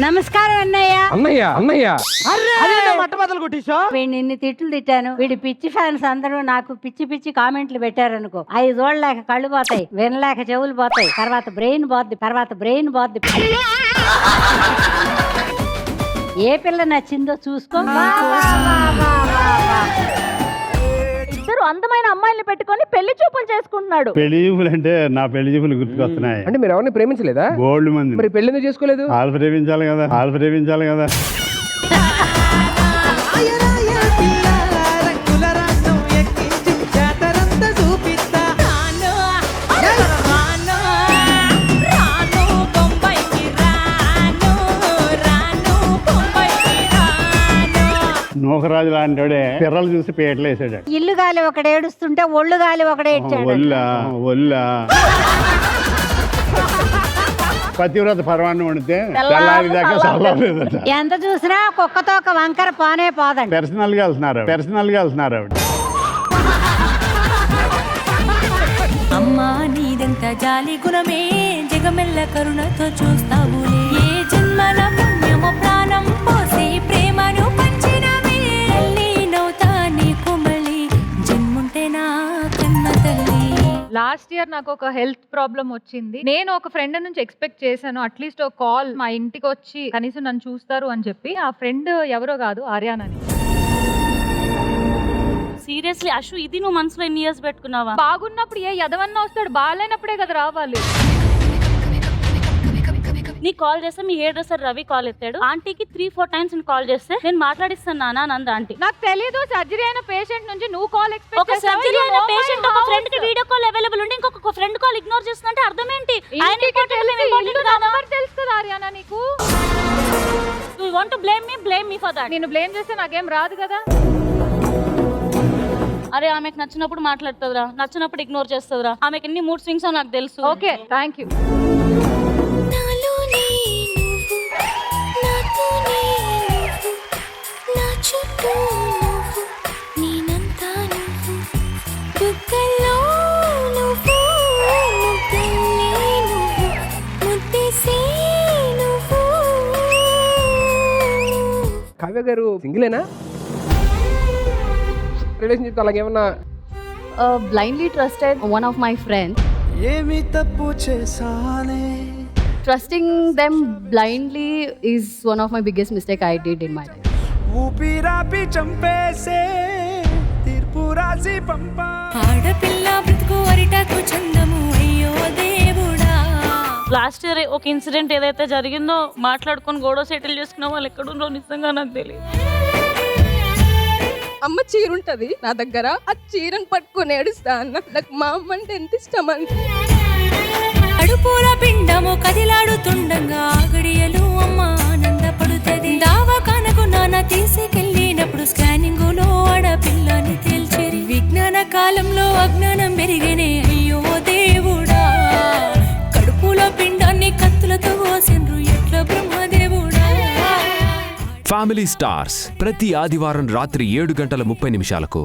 నమస్కారం అన్నయ్య. అన్నయ్య అన్నయ్య మట్టబద్దలు కొట్టేశా. వీడిని ఇన్ని తిట్లు తిట్టాను. వీడి పిచ్చి ఫ్యాన్స్ అందరూ నాకు పిచ్చి పిచ్చి కామెంట్లు పెట్టారనుకో, అవి చూడలేక కళ్ళు పోతాయి, వినలేక చెవులు పోతాయి, తర్వాత బ్రెయిన్ పోద్ది. ఏ పిల్ల నచ్చిందో చూసుకో. ఇద్దరు అందమైన అమ్మాయిల్ని పెట్టుకొని పెళ్లి చూపులు చేసుకుంటున్నాడు. పెళ్లి చూపులు అంటే నా పెళ్లి చూపులు గుర్తుకొస్తున్నాయి. అంటే మీరు ఎవరిని ప్రేమించలేదా? గోల్డ్ మంది. మరి పెళ్లి ఎందుకు చేసుకోలేదు? వాళ్ళు ప్రేమించాలి కదా. నూకరాజు లాంటి పిర్రలు చూసి పేటలు వేసాడు. ఇల్లు గాలి ఒకడు ఏడుస్తుంటే ఒళ్ళు గాలి ఒకడే ఇచ్చాడు. ఒళ్ళా పతివ్రత పర్వాన్ని వండితే తెల్లారి దాకా చల్లలేదట. ఎంత చూసినా కుక్కతో ఒక వంకర పానే పోదండి. పర్సనల్ గా వెళ్తున్నారు ఆవిడ. అమ్మా నీదెంత జాలి గుణమే, జగమెల్ల కరుణతో చూస్తావులే. ఏ జన్మల పుణ్యమో ప్రాణం పోసి ప్రేమను పంచినవే. తల్లి నవ్వుతా నీకు మళ్ళీ జన్ముంటే నా కన్న తల్లి. లాస్ట్ ఇయర్ నాకు ఒక హెల్త్ ప్రాబ్లం వచ్చింది. నేను ఒక ఫ్రెండ్ నుంచి ఎక్స్పెక్ట్ చేశాను అట్లీస్ట్ ఒక కాల్ మా ఇంటికి వచ్చి కనీసం నన్ను చూస్తారు అని చెప్పి. ఆ ఫ్రెండ్ ఎవరో కాదు, ఆర్యానని. సీరియస్లీ అశు, ఇది నువ్వు మనసులో ఎన్ని ఇయర్స్ పెట్టుకున్నావా? బాగున్నప్పుడు ఏ ఎదవన్నా వస్తాడు, బాగాలేనప్పుడే కదా రావాలి. నీ కాల్ చేస్తే మీ హెయిర్ డ్రెస్సర్ రవి కాల్ ఎత్తాడు. ఆంటీకి 3-4 టైమ్స్ కాల్ చేస్తే నేను మాట్లాడిస్తాను నాన్న నంద ఆంటీ. నాకు తెలియదు సర్జరీ అయిన పేషెంట్ నుంచి నువ్వు కాల్ ఎక్స్పెక్ట్ ఒక సర్జరీ అయిన పేషెంట్ ఒక ఫ్రెండ్ కి వీడియో కాల్ అవైలబుల్ ఉంటే ఇంకొక ఫ్రెండ్ కాల్ ఇగ్నోర్ చేస్తున్నట్టే అర్థం ఏంటి? తెలుస్తుంది ఆర్యానా నీకు. You want to blame me for that. నేను బ్లేమ్ చేస్తే నాకేం రాదు కదా. అరే ఆమెకు నచ్చినప్పుడు మాట్లాడుతుందిరా, నచ్చినప్పుడు ఇగ్నోర్ చేస్తుందిరా. ఆమెకి ఎన్ని మూడ్ స్వింగ్స్ నాకు తెలుసు. Okay thank you. Kavya garu సింగిలేనా? రిలేషన్షిప్ అలాగేమన్నా? Blindly trusted one of my friends. ఏమి తప్పు చేసానే? Trusting them blindly is one of my biggest mistake I did in my life. ఊపిరాపి చంపేసే తీర్పు రాసి పంపా. ఆడపిల్ల బ్రతుకు అరిటాకు చందము అయ్యో దేవుడా. లాస్ట్ ఇయర్ ఒక ఇన్సిడెంట్ ఏదైతే జరిగిందో మాట్లాడుకొని గొడవ సెటిల్ చేసుకున్న వాళ్ళు ఎక్కడుందో నిజంగా నాకు తెలియదు. అమ్మ చీర ఉంటది నా దగ్గర, ఆ చీరను పట్టుకొని ఏడుస్తా అన్న. నాకు మా అమ్మ అంటే ఎంత ఇష్టం అంటే. అడుపుల పిండము కదిలాడుతుండగా గడియలు అమ్మ ఆనందపడుతుంది. దావకానకు నాన్న తీసుకెళ్ళినప్పుడు స్కానింగ్ లో ఆడపిల్లని తేల్చేరి. విజ్ఞాన కాలంలో అజ్ఞానం పెరిగనే అయ్యో దేవుడా. కడుపులో పిండాన్ని కత్తులతో కోసిండ్రు ఎట్లా బ్రహ్మదేవుడా. ఫ్యామిలీ స్టార్స్ ప్రతి ఆదివారం రాత్రి 7:30 నిమిషాలకు